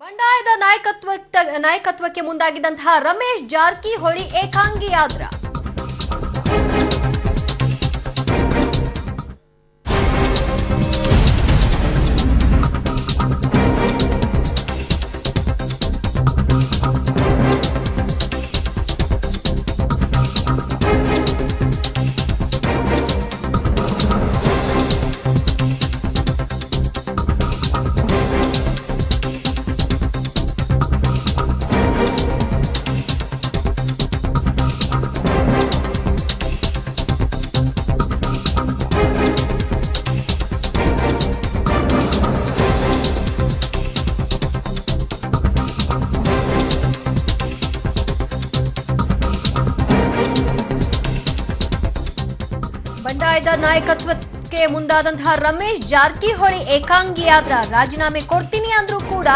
ಬಂಡಾಯದ ನಾಯಕತ್ವಕ್ಕೆ ಮುಂದಾಗಿದ್ದಂತಹ ರಮೇಶ್ ಜಾರಕಿಹೊಳಿ ಏಕಾಂಗಿಯಾದ್ರ ಬಂಡಾಯದ ನಾಯಕತ್ವಕ್ಕೆ ಮುಂದಾದಂತಹ ರಮೇಶ್ ಜಾರಕಿಹೊಳಿ ಏಕಾಂಗಿಯಾದ್ರ ರಾಜೀನಾಮೆ ಕೊಡ್ತೀನಿ ಅಂದ್ರೂ ಕೂಡ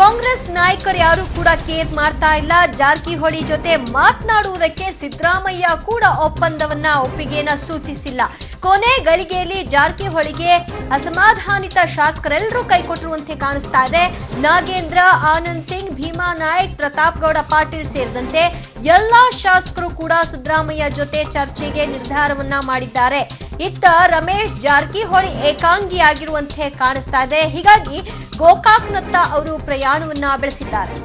ಕಾಂಗ್ರೆಸ್ ನಾಯಕರು ಯಾರು ಕೂಡ ಕೇರ್ ಮಾಡ್ತಾ ಇಲ್ಲ. ಜಾರಕಿಹೊಳಿ ಜೊತೆ ಮಾತನಾಡುವುದಕ್ಕೆ ಸಿದ್ದರಾಮಯ್ಯ ಕೂಡ ಒಪ್ಪಿಗೆಯನ್ನ ಸೂಚಿಸಿಲ್ಲ. ಕೊನೆ ಗಳಿಗೆಯಲ್ಲಿ ಜಾರಕಿಹೊಳಿಗೆ ಅಸಮಾಧಾನಿತ ಶಾಸಕರೆಲ್ಲರೂ ಕೈಕೊಟ್ಟಿರುವಂತೆ ಕಾಣಿಸ್ತಾ ಇದೆ. ನಾಗೇಂದ್ರ, ಆನಂದ್ ಸಿಂಗ್, ಭೀಮಾ ನಾಯಕ್, ಪ್ರತಾಪ್ ಗೌಡ ಪಾಟೀಲ್ ಸೇರಿದಂತೆ ಎಲ್ಲಾ ಶಾಸಕರು ಕೂಡ ಸಿದ್ದರಾಮಯ್ಯ ಜೊತೆ ಚರ್ಚೆಗೆ ನಿರ್ಧಾರವನ್ನ ಮಾಡಿದ್ದಾರೆ. ಇತ್ತ ರಮೇಶ್ ಜಾರಕಿಹೊಳಿ ಏಕಾಂಗಿಯಾಗಿರುವಂತೆ ಕಾಣಿಸ್ತಾ ಇದೆ. ಹೀಗಾಗಿ ಗೋಕಾಕ್ನತ್ತ ಅವರು ಪ್ರಯಾಣವನ್ನ ಬೆಳೆಸಿದ್ದಾರೆ.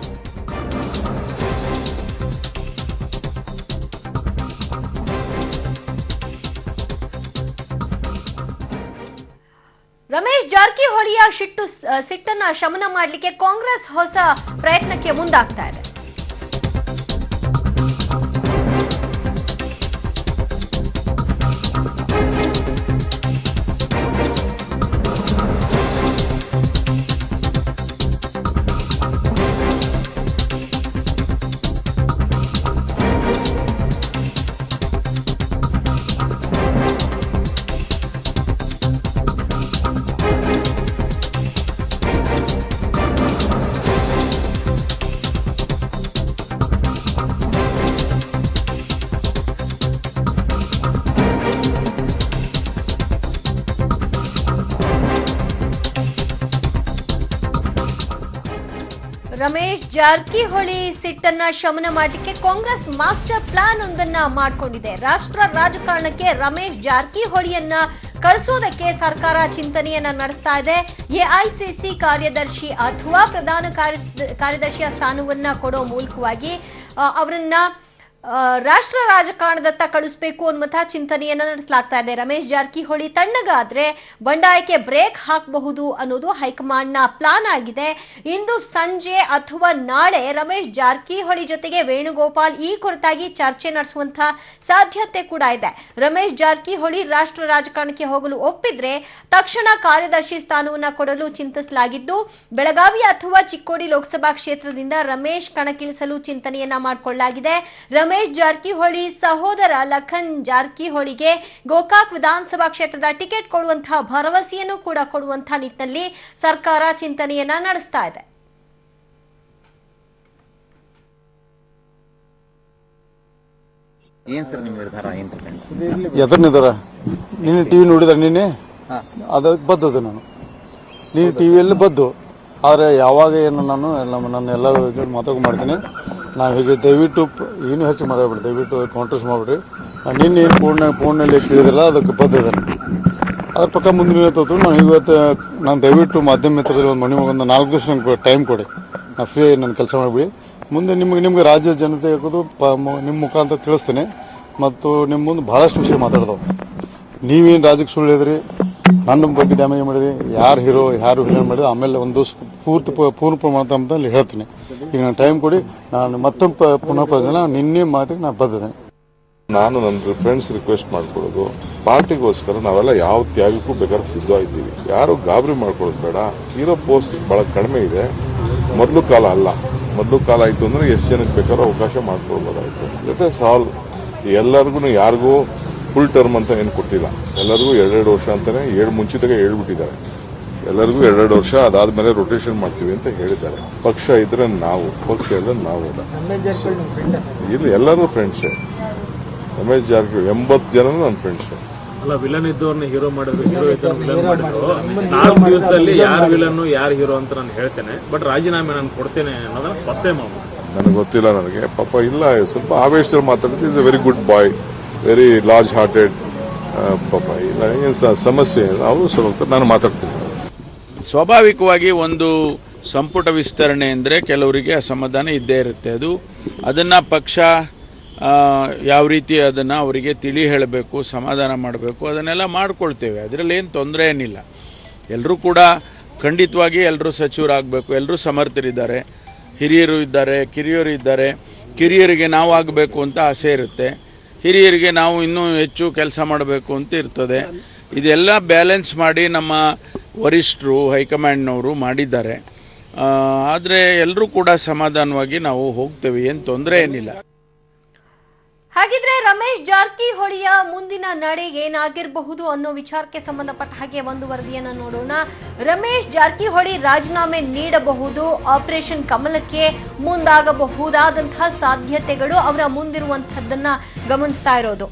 ರಮೇಶ್ ಜಾರಕಿಹೊಳಿಯ ಸಿಟ್ಟನ್ನ ಶಮನ ಮಾಡಲಿಕ್ಕೆ ಕಾಂಗ್ರೆಸ್ ಹೊಸ ಪ್ರಯತ್ನಕ್ಕೆ ಮುಂದಾಗ್ತಾ ಇದೆ. ರಮೇಶ್ ಜಾರಕಿಹೊಳಿ ಸಿಟ್ಟನ್ನ ಶಮನ ಮಾಡಲಿಕ್ಕೆ ಕಾಂಗ್ರೆಸ್ ಮಾಸ್ಟರ್ ಪ್ಲಾನ್ ಒಂದನ್ನ ಮಾಡಿಕೊಂಡಿದೆ. ರಾಷ್ಟ್ರ ರಾಜಕಾರಣಕ್ಕೆ ರಮೇಶ್ ಜಾರಕಿಹೊಳಿಯನ್ನ ಕಳಿಸೋದಕ್ಕೆ ಸರ್ಕಾರ ಚಿಂತನೆಯನ್ನ ನಡೆಸ್ತಾ ಇದೆ. ಎಐಸಿಸಿ ಕಾರ್ಯದರ್ಶಿ ಅಥವಾ ಪ್ರಧಾನ ಕಾರ್ಯದರ್ಶಿಯ ಸ್ಥಾನವನ್ನ ಕೊಡೋ ಮೂಲಕವಾಗಿ ಅವರನ್ನ ರಾಷ್ಟ್ರ ರಾಜಕಾರಣದತ್ತ ಕಳಿಸಬೇಕು ಅನ್ನುವಂತಹ ಚಿಂತನೆಯನ್ನ ನಡೆಸಲಾಗ್ತಾ ಇದೆ. ರಮೇಶ್ ಜಾರಕಿಹೊಳಿ ತಣ್ಣಗಾದ್ರೆ ಬಂಡಾಯಕ್ಕೆ ಬ್ರೇಕ್ ಹಾಕಬಹುದು ಅನ್ನೋದು ಹೈಕಮಾಂಡ್ನ ಪ್ಲಾನ್ ಆಗಿದೆ. ಇಂದು ಸಂಜೆ ಅಥವಾ ನಾಳೆ ರಮೇಶ್ ಜಾರಕಿಹೊಳಿ ಜೊತೆಗೆ ವೇಣುಗೋಪಾಲ್ ಈ ಕುರಿತಾಗಿ ಚರ್ಚೆ ನಡೆಸುವಂತಹ ಸಾಧ್ಯತೆ ಕೂಡ ಇದೆ. ರಮೇಶ್ ಜಾರಕಿಹೊಳಿ ರಾಷ್ಟ್ರ ರಾಜಕಾರಣಕ್ಕೆ ಹೋಗಲು ಒಪ್ಪಿದ್ರೆ ತಕ್ಷಣ ಕಾರ್ಯದರ್ಶಿ ಸ್ಥಾನವನ್ನ ಕೊಡಲು ಚಿಂತಿಸಲಾಗಿದ್ದು, ಬೆಳಗಾವಿ ಅಥವಾ ಚಿಕ್ಕೋಡಿ ಲೋಕಸಭಾ ಕ್ಷೇತ್ರದಿಂದ ರಮೇಶ್ ಕಣಕ್ಕಿಳಿಸಲು ಚಿಂತನೆಯನ್ನ ಮಾಡಿಕೊಳ್ಳಲಾಗಿದೆ. ರಮೇಶ್ ಜಾರಕಿಹೊಳಿ ಸಹೋದರ ಲಖನ್ ಜಾರಕಿಹೊಳಿಗೆ ಗೋಕಾಕ್ ವಿಧಾನಸಭಾ ಕ್ಷೇತ್ರದ ಟಿಕೆಟ್ ಕೊಡುವಂತಹ ಭರವಸೆಯನ್ನು ಕೂಡ ಕೊಡುವಂತಹ ನಿಟ್ಟಿನಲ್ಲಿ ಸರ್ಕಾರ ಚಿಂತನೆಯನ್ನ ನಡೆಸ್ತಾ ಇದೆ. ನೀನು ಟಿವಿ ನೋಡಿದ ನಿನ್ನೆ ಅದಕ್ಕೆ ಬದ್ದದು ನಾನು ನೀನು ಟಿವಿಯಲ್ಲಿ ಬದ್ದು. ಆದರೆ ಯಾವಾಗ ಏನು ನಾನು ಎಲ್ಲ ಮಾತಾಡ್ ಮಾಡ್ತೀನಿ. ನಾವು ಹೀಗೆ ದಯವಿಟ್ಟು ಏನು ಹೆಚ್ಚು ಮಾತಾಡ್ಬಿಡಿ, ದಯವಿಟ್ಟು ಕಾಂಟ್ರಸ್ ಮಾಡಿಬಿಡ್ರಿ. ನಿನ್ನೆ ಏನು ಫೋನಲ್ಲಿ ಕೇಳಿದ್ರಲ್ಲ ಅದಕ್ಕೆ ಬದ್ದಿದೆ. ಅದ್ರ ಪಕ್ಕ ಮುಂದಿನ ನಾನು ಇವತ್ತು ನಾನು ದಯವಿಟ್ಟು ಮಾಧ್ಯಮ ಮಿತ್ರದಲ್ಲಿ ಒಂದು ಒಂದು 4 ದಿವಸ ನಂಗೆ ಟೈಮ್ ಕೊಡಿ. ನಾನು ಫ್ರೀ ನಾನು ಕೆಲಸ ಮಾಡಿಬಿಡಿ. ಮುಂದೆ ನಿಮ್ಗೆ ರಾಜ್ಯ ಜನತೆ ಹಾಕೋದು ನಿಮ್ಮ ಮುಖಾಂತರ ತಿಳಿಸ್ತೇನೆ. ಮತ್ತು ನಿಮ್ಮ ಮುಂದೆ ಭಾಳಷ್ಟು ವಿಷಯ ಮಾತಾಡ್ದವು. ನೀವೇನು ರಾಜ್ಯಕ್ಕೆ ಸುಳ್ಳು ಹೇಳಿದ್ರಿ, ನನ್ನ ಬಗ್ಗೆ ಡ್ಯಾಮೇಜ್ ಮಾಡಿದ್ರಿ, ಯಾರು ಹೀರೋ ಯಾರು ವಿಲನ್ ಮಾಡಿದ್ರು, ಆಮೇಲೆ ಒಂದು ಪೂರ್ಣ ಪ್ರಮಾಣದಲ್ಲಿ ಹೇಳ್ತೀನಿ. ಈಗ ನಾನು ಟೈಮ್ ಕೊಡಿ, ನಾನು ಮತ್ತೊಂದು ಪುನಃ ಪ್ರಯೋಜನ ನಿನ್ನೆ ಮಾತಿಗೆ ನಾನು ಬದ್ದಿದ್ದೇನೆ. ನಾನು ನನ್ನ ಫ್ರೆಂಡ್ಸ್ ರಿಕ್ವೆಸ್ಟ್ ಮಾಡ್ಕೊಳ್ಳೋದು, ಪಾರ್ಟಿಗೋಸ್ಕರ ನಾವೆಲ್ಲ ಯಾವ ತ್ಯಾಗಕ್ಕೂ ಬೇಕಾದ್ರೆ ಸಿದ್ಧವಾಗಿದ್ದೀವಿ. ಯಾರು ಗಾಬರಿ ಮಾಡ್ಕೊಳ್ಳೋದು ಬೇಡ. ಇರೋ ಪೋಸ್ಟ್ ಬಹಳ ಕಡಿಮೆ ಇದೆ. ಮೊದಲು ಕಾಲ ಅಲ್ಲ. ಮೊದಲು ಕಾಲ ಆಯಿತು ಅಂದರೆ ಎಷ್ಟು ಜನಕ್ಕೆ ಬೇಕಾದ್ರೂ ಅವಕಾಶ ಮಾಡ್ಕೊಳ್ಬೋದಾಯಿತು. ಜೊತೆ ಸಾಲ್ವ್ ಎಲ್ಲರಿಗೂ ಯಾರಿಗೂ ಫುಲ್ ಟರ್ಮ್ ಅಂತ ಏನು ಕೊಟ್ಟಿಲ್ಲ. ಎಲ್ಲರಿಗೂ 2 ವರ್ಷ ಅಂತಾನೆ ಮುಂಚಿತಗೆ ಹೇಳ್ಬಿಟ್ಟಿದ್ದಾರೆ. ಎಲ್ಲರಿಗೂ 2 ವರ್ಷ, ಅದಾದ್ಮೇಲೆ ರೊಟೇಷನ್ ಮಾಡ್ತೀವಿ ಅಂತ ಹೇಳಿದ್ದಾರೆ. ಪಕ್ಷ ಇದ್ರೆ ನಾವು, ಪಕ್ಷ ಇಲ್ಲ ನಾವು ಇಲ್ಲ. ಎಲ್ಲರೂ ಫ್ರೆಂಡ್ಸೇ. ರಮೇಶ್ ಜಾರಕಿಹೊಳಿ 80 ಜನ ನನ್ನ ಫ್ರೆಂಡ್ಸೇ. ಅಲ್ಲ, ವಿಲನ್ ಇದ್ದವ್ರನ್ನ ಹೀರೋ ಮಾಡಿದ್ರು, ಹೀರೋ ಇದ್ದವ್ರನ್ನ ವಿಲನ್ ಮಾಡಿದ್ರು. 4 ದಿವಸದಲ್ಲಿ ಯಾರು ವಿಲನ್ ಯಾರು ಹೀರೋ ಅಂತ ನಾನು ಹೇಳ್ತೇನೆ, ಬಟ್ ರಾಜೀನಾಮೆ ನಾನು ಕೊಡ್ತೇನೆ ಅನ್ನೋದನ್ನ ಸ್ಪಷ್ಟ ಮಾಡ್ಬೋದು. ನನಗೆ ಗೊತ್ತಿಲ್ಲ, ನನಗೆ ಪಾಪ ಇಲ್ಲ, ಸ್ವಲ್ಪ ಆವೇಶದಲ್ಲಿ ಮಾತಾಡಿದ್ರೆ is a very good boy, very large hearted. ಪಾಪ ಇಲ್ಲ, ಏನು ಸಮಸ್ಯೆ ಇಲ್ಲ, ಅವರು ಸ್ವಲ್ಪ ನಾನು ಮಾತಾಡ್ತೀನಿ. ಸ್ವಾಭಾವಿಕವಾಗಿ ಒಂದು ಸಂಪುಟ ವಿಸ್ತರಣೆ ಅಂದರೆ ಕೆಲವರಿಗೆ ಅಸಮಾಧಾನ ಇದ್ದೇ ಇರುತ್ತೆ. ಅದನ್ನು ಪಕ್ಷ ಯಾವ ರೀತಿ ಅದನ್ನು ಅವರಿಗೆ ತಿಳಿ ಹೇಳಬೇಕು, ಸಮಾಧಾನ ಮಾಡಬೇಕು, ಅದನ್ನೆಲ್ಲ ಮಾಡ್ಕೊಳ್ತೇವೆ. ಅದರಲ್ಲಿ ಏನು ತೊಂದರೆ ಏನಿಲ್ಲ. ಎಲ್ಲರೂ ಕೂಡ ಖಂಡಿತವಾಗಿ ಎಲ್ಲರೂ ಸಚಿವರಾಗಬೇಕು, ಎಲ್ಲರೂ ಸಮರ್ಥರಿದ್ದಾರೆ, ಹಿರಿಯರು ಇದ್ದಾರೆ, ಕಿರಿಯರು ಇದ್ದಾರೆ. ಕಿರಿಯರಿಗೆ ನಾವು ಆಗಬೇಕು ಅಂತ ಆಸೆ ಇರುತ್ತೆ, ಹಿರಿಯರಿಗೆ ನಾವು ಇನ್ನೂ ಹೆಚ್ಚು ಕೆಲಸ ಮಾಡಬೇಕು ಅಂತ ಇರ್ತದೆ. ಇದೆಲ್ಲ ಬ್ಯಾಲೆನ್ಸ್ ಮಾಡಿ ನಮ್ಮ ವರಿಷ್ಠರು ಹೈಕಮಾಂಡ್ನವರು ಮಾಡಿದ್ದಾರೆ. ಆದರೆ ಎಲ್ಲರೂ ಕೂಡ ಸಮಾಧಾನವಾಗಿ ನಾವು ಹೋಗ್ತೇವೆ, ಏನು ತೊಂದರೆ ಏನಿಲ್ಲ. ಹಾಗಿದ್ರೆ ರಮೇಶ್ ಜಾರಕಿಹೊಳಿಯ ಮುಂದಿನ ನಡೆ ಏನಾಗಿರಬಹುದು ಅನ್ನೋ ವಿಚಾರಕ್ಕೆ ಸಂಬಂಧಪಟ್ಟ ಹಾಗೆ ಒಂದು ವರದಿಯನ್ನ ನೋಡೋಣ. ರಮೇಶ್ ಜಾರಕಿಹೊಳಿ ರಾಜೀನಾಮೆ ನೀಡಬಹುದು, ಆಪರೇಷನ್ ಕಮಲಕ್ಕೆ ಮುಂದಾಗಬಹುದಾದಂತಹ ಸಾಧ್ಯತೆಗಳು ಅವರ ಮುಂದಿರುವಂತಹದ್ದನ್ನ ಗಮನಿಸ್ತಾ ಇರೋದು.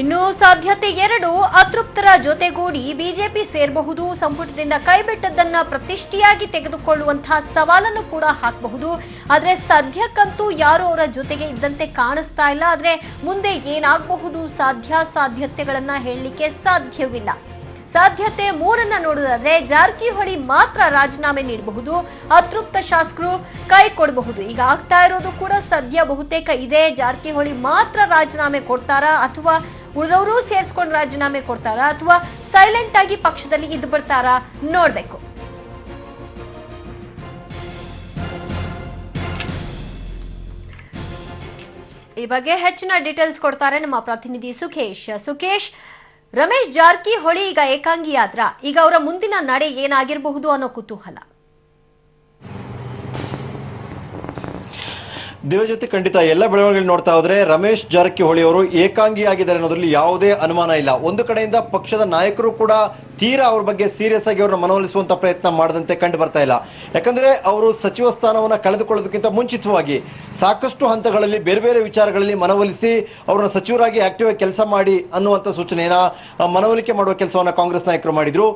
ಇನ್ನು ಸಾಧ್ಯತೆ 2, ಅತೃಪ್ತರ ಜೊತೆಗೂಡಿ ಬಿಜೆಪಿ ಸೇರಬಹುದು, ಸಂಪುಟದಿಂದ ಕೈಬಿಟ್ಟದ್ದನ್ನ ಪ್ರತಿಷ್ಠೆಯಾಗಿ ತೆಗೆದುಕೊಳ್ಳುವಂತಹ ಸವಾಲನ್ನು ಕೂಡ ಹಾಕಬಹುದು. ಆದ್ರೆ ಸದ್ಯಕ್ಕಂತೂ ಯಾರು ಅವರ ಜೊತೆಗೆ ಇದ್ದಂತೆ ಕಾಣಿಸ್ತಾ ಇಲ್ಲ. ಆದ್ರೆ ಮುಂದೆ ಏನಾಗಬಹುದು ಸಾಧ್ಯತೆಗಳನ್ನ ಹೇಳಲಿಕ್ಕೆ ಸಾಧ್ಯವಿಲ್ಲ. ಸಾಧ್ಯತೆ 3 ನೋಡೋದಾದ್ರೆ ಜಾರಕಿಹೊಳಿ ಮಾತ್ರ ರಾಜೀನಾಮೆ ನೀಡಬಹುದು, ಅತೃಪ್ತ ಶಾಸಕರು ಕೈ ಕೊಡಬಹುದು. ಈಗ ಆಗ್ತಾ ಇರೋದು ಕೂಡ ಸದ್ಯ ಬಹುತೇಕ ಇದೆ. ಜಾರಕಿಹೊಳಿ ಮಾತ್ರ ರಾಜೀನಾಮೆ ಕೊಡ್ತಾರಾ, ಅಥವಾ ಉಳಿದವರು ಸೇರಿಸ್ಕೊಂಡು ರಾಜೀನಾಮೆ ಕೊಡ್ತಾರಾ, ಅಥವಾ ಸೈಲೆಂಟ್ ಆಗಿ ಪಕ್ಷದಲ್ಲಿ ಇದ್ದು ಬಿಡ್ತಾರಾ ನೋಡ್ಬೇಕು. ಈ ಬಗ್ಗೆ ಹೆಚ್ಚಿನ ಡೀಟೇಲ್ಸ್ ಕೊಡ್ತಾರೆ ನಮ್ಮ ಪ್ರತಿನಿಧಿ ಸುಖೇಶ್. ರಮೇಶ್ ಜಾರಕಿಹೊಳಿ ಈಗ ಏಕಾಂಗಿಯಾದ್ರ, ಈಗ ಅವರ ಮುಂದಿನ ನಡೆ ಏನಾಗಿರಬಹುದು ಅನ್ನೋ ಕುತೂಹಲ. ದಿವ್ಯಜ್ಯೋತಿ, ಖಂಡಿತ ಎಲ್ಲ ಬೆಳವಣಿಗೆ ನೋಡ್ತಾ ಹೋದ್ರೆ ರಮೇಶ್ ಜಾರಕಿಹೊಳಿ ಅವರು ಏಕಾಂಗಿ ಆಗಿದ್ದಾರೆ ಅನ್ನೋದ್ರಲ್ಲಿ ಯಾವುದೇ ಅನುಮಾನ ಇಲ್ಲ. ಒಂದು ಕಡೆಯಿಂದ ಪಕ್ಷದ ನಾಯಕರು ಕೂಡ ತೀರಾ ಅವ್ರ ಬಗ್ಗೆ ಸೀರಿಯಸ್ ಆಗಿ ಅವ್ರನ್ನ ಮನವೊಲಿಸುವಂತ ಪ್ರಯತ್ನ ಮಾಡದಂತೆ ಕಂಡು ಬರ್ತಾ ಇಲ್ಲ. ಯಾಕಂದ್ರೆ ಅವರು ಸಚಿವ ಸ್ಥಾನವನ್ನ ಕಳೆದುಕೊಳ್ಳೋದಕ್ಕಿಂತ ಮುಂಚಿತವಾಗಿ ಸಾಕಷ್ಟು ಹಂತಗಳಲ್ಲಿ ಬೇರೆ ಬೇರೆ ವಿಚಾರಗಳಲ್ಲಿ ಮನವೊಲಿಸಿ ಅವ್ರನ್ನ ಸಚಿವರಾಗಿ ಆಕ್ಟಿವ್ ಆಗಿ ಕೆಲಸ ಮಾಡಿ ಅನ್ನುವಂಥ ಸೂಚನೆಯನ್ನ ಮನವೊಲಿಕೆ ಮಾಡುವ ಕೆಲಸವನ್ನ ಕಾಂಗ್ರೆಸ್ ನಾಯಕರು ಮಾಡಿದ್ರು.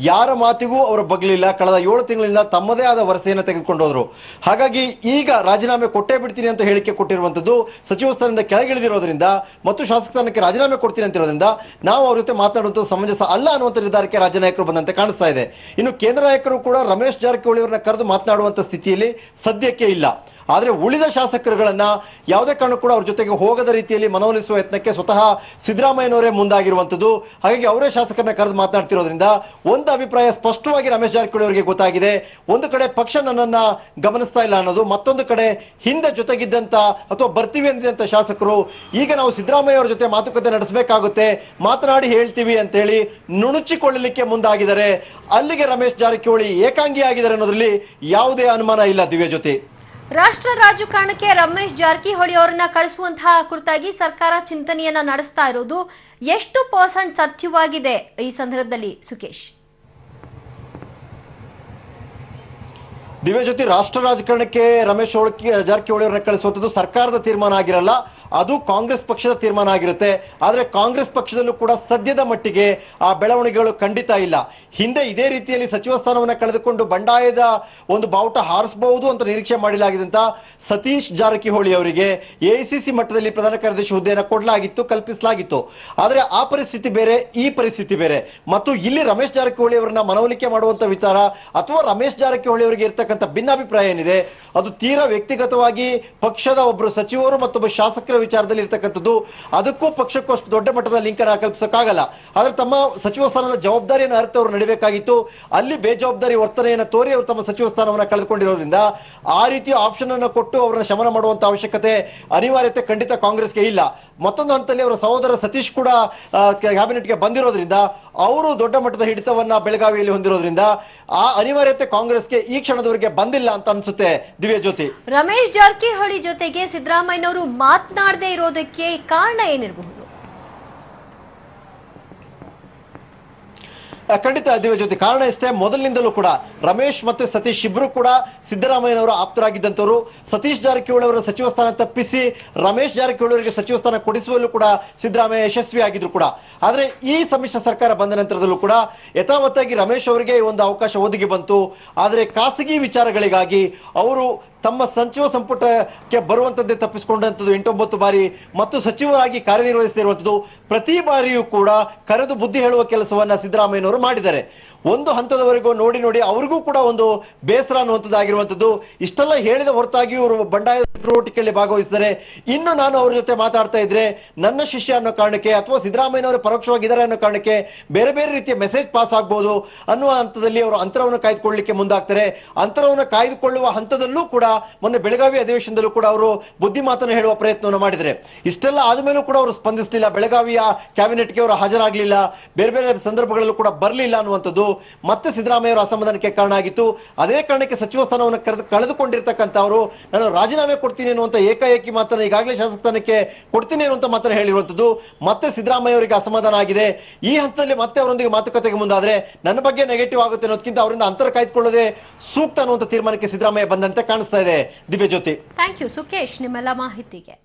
ಯಾರ ಮಾತಿಗೂ ಅವರು ಬಗ್ಲಿಲ್ಲ. ಕಳೆದ 7 ತಿಂಗಳಿಂದ ತಮ್ಮದೇ ಆದ ವರಸೆಯನ್ನು ತೆಗೆದುಕೊಂಡು ಹೋದ್ರು. ಹಾಗಾಗಿ ಈಗ ರಾಜೀನಾಮೆ ಕೊಟ್ಟೇ ಬಿಡ್ತೀನಿ ಅಂತ ಹೇಳಿಕೆ ಕೊಟ್ಟಿರುವಂತದ್ದು ಸಚಿವ ಸ್ಥಾನದಿಂದ ಕೆಳಗಿಳಿದಿರೋದ್ರಿಂದ ಮತ್ತು ಶಾಸಕ ಸ್ಥಾನಕ್ಕೆ ರಾಜೀನಾಮೆ ಕೊಡ್ತೀನಿ ಅಂತ ಇರೋದ್ರಿಂದ ನಾವು ಅವ್ರ ಜೊತೆ ಮಾತನಾಡುವಂತ ಸಮಂಜಸ ಅಲ್ಲ ಅನ್ನುವಂಥ ನಿರ್ಧಾರಕ್ಕೆ ರಾಜ್ಯ ನಾಯಕರು ಬಂದಂತೆ ಕಾಣಿಸ್ತಾ ಇದೆ. ಇನ್ನು ಕೇಂದ್ರ ನಾಯಕರು ಕೂಡ ರಮೇಶ್ ಜಾರಕಿಹೊಳಿ ಅವರನ್ನ ಕರೆದು ಮಾತನಾಡುವಂತ ಸ್ಥಿತಿಯಲ್ಲಿ ಸದ್ಯಕ್ಕೆ ಇಲ್ಲ. ಆದರೆ ಉಳಿದ ಶಾಸಕರುಗಳನ್ನ ಯಾವುದೇ ಕಾರಣ ಕೂಡ ಅವ್ರ ಜೊತೆಗೆ ಹೋಗದ ರೀತಿಯಲ್ಲಿ ಮನವೊಲಿಸುವ ಯತ್ನಕ್ಕೆ ಸ್ವತಃ ಸಿದ್ದರಾಮಯ್ಯನವರೇ ಮುಂದಾಗಿರುವಂತದ್ದು. ಹಾಗಾಗಿ ಅವರೇ ಶಾಸಕರನ್ನ ಕರೆದು ಮಾತನಾಡ್ತಿರೋದ್ರಿಂದ ಒಂದು ಅಭಿಪ್ರಾಯ ಸ್ಪಷ್ಟವಾಗಿ ರಮೇಶ್ ಜಾರಕಿಹೊಳಿ ಅವರಿಗೆ ಗೊತ್ತಾಗಿದೆ. ಒಂದು ಕಡೆ ಪಕ್ಷ ನನ್ನನ್ನ ಗಮನಿಸ್ತಾ ಇಲ್ಲ ಅನ್ನೋದು, ಮತ್ತೊಂದು ಕಡೆ ಹಿಂದೆ ಜೊತೆಗಿದ್ದಂತ ಅಥವಾ ಬರ್ತೀವಿ ಅಂದಿದ್ದಂತ ಶಾಸಕರು ಈಗ ನಾವು ಸಿದ್ದರಾಮಯ್ಯ ಅವರ ಜೊತೆ ಮಾತುಕತೆ ನಡೆಸಬೇಕಾಗುತ್ತೆ, ಮಾತನಾಡಿ ಹೇಳ್ತೀವಿ ಅಂತ ಹೇಳಿ ನುಣುಚಿಕೊಳ್ಳಲಿಕ್ಕೆ ಮುಂದಾಗಿದ್ದಾರೆ. ಅಲ್ಲಿಗೆ ರಮೇಶ್ ಜಾರಕಿಹೊಳಿ ಏಕಾಂಗಿ ಆಗಿದ್ದಾರೆ ಅನ್ನೋದ್ರಲ್ಲಿ ಯಾವುದೇ ಅನುಮಾನ ಇಲ್ಲ. ದಿವ್ಯ ಜೊತೆ ರಾಷ್ಟ್ರ ರಾಜಕಾರಣಕ್ಕೆ ರಮೇಶ್ ಜಾರಕಿಹೊಳಿ ಅವರನ್ನ ಕಳಿಸುವಂತಹ ಕುರಿತಾಗಿ ಸರ್ಕಾರ ಚಿಂತನೆಯನ್ನ ನಡೆಸ್ತಾ ಇರೋದು ಎಷ್ಟು % ಸತ್ಯವಾಗಿದೆ ಈ ಸಂದರ್ಭದಲ್ಲಿ ಸುಖೇಶ್? ದಿವ್ಯ ಜೊತೆ ರಾಷ್ಟ್ರ ರಾಜಕಾರಣಕ್ಕೆ ರಮೇಶ್ ಜಾರಕಿಹೊಳಿ ಅವರನ್ನ ಕಳಿಸುವಂಥದ್ದು ಸರ್ಕಾರದ ತೀರ್ಮಾನ ಆಗಿರಲ್ಲ, ಅದು ಕಾಂಗ್ರೆಸ್ ಪಕ್ಷದ ತೀರ್ಮಾನ ಆಗಿರುತ್ತೆ. ಆದರೆ ಕಾಂಗ್ರೆಸ್ ಪಕ್ಷದಲ್ಲೂ ಕೂಡ ಸದ್ಯದ ಮಟ್ಟಿಗೆ ಆ ಬೆಳವಣಿಗೆಗಳು ಖಂಡಿತ ಇಲ್ಲ. ಹಿಂದೆ ಇದೇ ರೀತಿಯಲ್ಲಿ ಸಚಿವ ಸ್ಥಾನವನ್ನು ಕಳೆದುಕೊಂಡು ಬಂಡಾಯದ ಒಂದು ಬಾವುಟ ಹಾರಿಸಬಹುದು ಅಂತ ನಿರೀಕ್ಷೆ ಮಾಡಲಾಗಿದ್ದಂತ ಸತೀಶ್ ಜಾರಕಿಹೊಳಿ ಅವರಿಗೆ ಎಐಸಿಸಿ ಮಟ್ಟದಲ್ಲಿ ಪ್ರಧಾನ ಕಾರ್ಯದರ್ಶಿ ಹುದ್ದೆಯನ್ನು ಕೊಡಲಾಗಿತ್ತು, ಕಲ್ಪಿಸಲಾಗಿತ್ತು. ಆದರೆ ಆ ಪರಿಸ್ಥಿತಿ ಬೇರೆ, ಈ ಪರಿಸ್ಥಿತಿ ಬೇರೆ. ಮತ್ತು ಇಲ್ಲಿ ರಮೇಶ್ ಜಾರಕಿಹೊಳಿ ಅವರನ್ನ ಮನವೊಲಿಕೆ ಮಾಡುವಂತ ವಿಚಾರ ಅಥವಾ ರಮೇಶ್ ಜಾರಕಿಹೊಳಿ ಅವರಿಗೆ ಇರ್ತಕ್ಕಂಥ ಭಿನ್ನಾಭಿಪ್ರಾಯ ಏನಿದೆ ಅದು ತೀರಾ ವ್ಯಕ್ತಿಗತವಾಗಿ ಪಕ್ಷದ ಒಬ್ಬರು ಸಚಿವರು ಮತ್ತೊಬ್ಬ ಶಾಸಕರ ವಿಚಾರದಲ್ಲಿ ಇರ್ತಕ್ಕಂಥದ್ದು. ಅದಕ್ಕೂ ಪಕ್ಷಕ್ಕೂ ಅಷ್ಟು ದೊಡ್ಡ ಮಟ್ಟದ ಲಿಂಕ್ ಅನ್ನು ಕಲ್ಪಿಸಕ್ಕಾಗಲ್ಲ. ಆದ್ರೆ ತಮ್ಮ ಸಚಿವ ಸ್ಥಾನದ ಜವಾಬ್ದಾರಿಯನ್ನು ಅರಿತು ಅವರು ನಡೀಬೇಕಾಗಿತ್ತು. ಅಲ್ಲಿ ಬೇಜವಾಬ್ದಾರಿ ವರ್ತನೆಯನ್ನು ತೋರಿ ಅವರು ತಮ್ಮ ಸಚಿವ ಸ್ಥಾನವನ್ನು ಕಳೆದುಕೊಂಡಿರೋದ್ರಿಂದ ಆ ರೀತಿಯ ಆಪ್ಷನ್ ಅನ್ನು ಕೊಟ್ಟು ಅವರನ್ನ ಶಮನ ಮಾಡುವಂತ ಅವಶ್ಯಕತೆ, ಅನಿವಾರ್ಯತೆ ಖಂಡಿತ ಕಾಂಗ್ರೆಸ್ಗೆ ಇಲ್ಲ. ಮತ್ತೊಂದು ಹಂತದಲ್ಲಿ ಅವರ ಸಹೋದರ ಸತೀಶ್ ಕೂಡ ಕ್ಯಾಬಿನೆಟ್ಗೆ ಬಂದಿರೋದ್ರಿಂದ ಅವರು ದೊಡ್ಡ ಮಟ್ಟದ ಹಿಡಿತವನ್ನ ಬೆಳಗಾವಿಯಲ್ಲಿ ಹೊಂದಿರೋದ್ರಿಂದ ಆ ಅನಿವಾರ್ಯತೆ ಕಾಂಗ್ರೆಸ್ಗೆ ಈ ಕ್ಷಣದವರೆಗೆ ಬಂದಿಲ್ಲ ಅಂತ ಅನ್ಸುತ್ತೆ. ದಿವ್ಯ ಜ್ಯೋತಿ, ರಮೇಶ್ ಜಾರಕಿಹೊಳಿ ಜೊತೆಗೆ ಸಿದ್ದರಾಮಯ್ಯನವರು ಮಾತನಾಡದೇ ಇರೋದಕ್ಕೆ ಕಾರಣ ಏನಿರಬಹುದು? ಖಂಡಿತ ದಿವ್ಯಜ್ಯೋತಿ, ಕಾರಣ ಇಷ್ಟೇ, ಮೊದಲಿನಿಂದಲೂ ಕೂಡ ರಮೇಶ್ ಮತ್ತು ಸತೀಶ್ ಇಬ್ರು ಕೂಡ ಸಿದ್ದರಾಮಯ್ಯನವರ ಆಪ್ತರಾಗಿದ್ದಂಥವ್ರು. ಸತೀಶ್ ಜಾರಕಿಹೊಳಿ ಅವರ ಸಚಿವ ಸ್ಥಾನ ತಪ್ಪಿಸಿ ರಮೇಶ್ ಜಾರಕಿಹೊಳಿ ಅವರಿಗೆ ಸಚಿವ ಸ್ಥಾನ ಕೊಡಿಸುವಲ್ಲೂ ಕೂಡ ಸಿದ್ದರಾಮಯ್ಯ ಯಶಸ್ವಿಯಾಗಿದ್ರು ಕೂಡ. ಆದ್ರೆ ಈ ಸಮ್ಮಿಶ್ರ ಸರ್ಕಾರ ಬಂದ ನಂತರದಲ್ಲೂ ಕೂಡ ಯಥಾವತ್ತಾಗಿ ರಮೇಶ್ ಅವರಿಗೆ ಒಂದು ಅವಕಾಶ ಒದಗಿ ಬಂತು. ಆದರೆ ಖಾಸಗಿ ವಿಚಾರಗಳಿಗಾಗಿ ಅವರು ತಮ್ಮ ಸಚಿವ ಸಂಪುಟಕ್ಕೆ ಬರುವಂತದ್ದೇ ತಪ್ಪಿಸಿಕೊಂಡಂಥದ್ದು 8-9 ಬಾರಿ ಮತ್ತು ಸಚಿವರಾಗಿ ಕಾರ್ಯನಿರ್ವಹಿಸಿರುವಂಥದ್ದು. ಪ್ರತಿ ಬಾರಿಯೂ ಕೂಡ ಕರೆದು ಬುದ್ಧಿ ಹೇಳುವ ಕೆಲಸವನ್ನ ಸಿದ್ದರಾಮಯ್ಯನವರು ಮಾಡಿದ್ದಾರೆ. ಒಂದು ಹಂತದವರೆಗೂ ನೋಡಿ ಅವ್ರಿಗೂ ಕೂಡ ಒಂದು ಬೇಸರ ಅನ್ನುವಂಥದ್ದಾಗಿರುವಂಥದ್ದು. ಇಷ್ಟೆಲ್ಲ ಹೇಳಿದ ಹೊರತಾಗಿಯೂ ಅವರು ಬಂಡಾಯ ಚಟುವಟಿಕೆಯಲ್ಲಿ ಭಾಗವಹಿಸಿದ್ದಾರೆ. ಇನ್ನು ನಾನು ಅವ್ರ ಜೊತೆ ಮಾತಾಡ್ತಾ ಇದ್ರೆ ನನ್ನ ಶಿಷ್ಯ ಅನ್ನೋ ಕಾರಣಕ್ಕೆ ಅಥವಾ ಸಿದ್ದರಾಮಯ್ಯನವರು ಪರೋಕ್ಷವಾಗಿದ್ದಾರೆ ಅನ್ನೋ ಕಾರಣಕ್ಕೆ ಬೇರೆ ಬೇರೆ ರೀತಿಯ ಮೆಸೇಜ್ ಪಾಸ್ ಆಗ್ಬೋದು ಅನ್ನುವ ಹಂತದಲ್ಲಿ ಅವರು ಅಂತರವನ್ನು ಕಾಯ್ದುಕೊಳ್ಳಲಿಕ್ಕೆ ಮುಂದಾಗ್ತಾರೆ. ಅಂತರವನ್ನು ಕಾಯ್ದುಕೊಳ್ಳುವ ಹಂತದಲ್ಲೂ ಕೂಡ ಮೊನ್ನೆ ಬೆಳಗಾವಿ ಅಧಿವೇಶನದಲ್ಲೂ ಕೂಡ ಅವರು ಬುದ್ಧಿ ಮಾತನ್ನು ಹೇಳುವ ಪ್ರಯತ್ನವನ್ನು ಮಾಡಿದರೆ, ಇಷ್ಟೆಲ್ಲ ಆದ್ಮೇಲೂ ಕೂಡ ಅವರು ಸ್ಪಂದಿಸಲಿಲ್ಲ. ಬೆಳಗಾವಿಯ ಕ್ಯಾಬಿನೆಟ್ಗೆ ಅವರು ಹಾಜರಾಗಲಿಲ್ಲ, ಬೇರೆ ಬೇರೆ ಸಂದರ್ಭಗಳಲ್ಲೂ ಕೂಡ ಬರಲಿಲ್ಲ ಅನ್ನುವಂಥದ್ದು ಮತ್ತೆ ಸಿದ್ದರಾಮಯ್ಯ ಅವರ ಅಸಮಾಧಾನಕ್ಕೆ ಕಾರಣ ಆಗಿತ್ತು. ಅದೇ ಕಾರಣಕ್ಕೆ ಸಚಿವ ಸ್ಥಾನವನ್ನು ಕಳೆದುಕೊಂಡಿರ್ತಕ್ಕಂಥ ಅವರು ನಾನು ರಾಜೀನಾಮೆ ಕೊಡ್ತೀನಿ ಅನ್ನುವಂಥ ಏಕಾಏಕಿ ಮಾತನ್ನು ಈಗಾಗಲೇ ಶಾಸಕ ಸ್ಥಾನಕ್ಕೆ ಕೊಡ್ತೀನಿ ಅನ್ನುವಂಥ ಮಾತನ್ನು ಹೇಳಿರುವಂಥದ್ದು ಮತ್ತೆ ಸಿದ್ದರಾಮಯ್ಯ ಅವರಿಗೆ ಅಸಮಾಧಾನ ಆಗಿದೆ. ಈ ಹಂತದಲ್ಲಿ ಮತ್ತೆ ಅವರೊಂದಿಗೆ ಮಾತುಕತೆಗೆ ಮುಂದಾದ್ರೆ ನನ್ನ ಬಗ್ಗೆ ನೆಗೆಟಿವ್ ಆಗುತ್ತೆ ಅನ್ನೋದಕ್ಕಿಂತ ಅವರಿಂದ ಅಂತರ ಕಾಯ್ದುಕೊಳ್ಳೋದೇ ಸೂಕ್ತ ಅನ್ನುವಂಥ ತೀರ್ಮಾನಕ್ಕೆ ಸಿದ್ದರಾಮಯ್ಯ ಬಂದಂತೆ ಕಾಣಿಸ್ತಾ ಇದೆ. ದಿವ್ಯಜ್ಯೋತಿ, ಥ್ಯಾಂಕ್ ಯು ಸುಕೇಶ್ ನಿಮ್ಮೆಲ್ಲ ಮಾಹಿತಿಗೆ.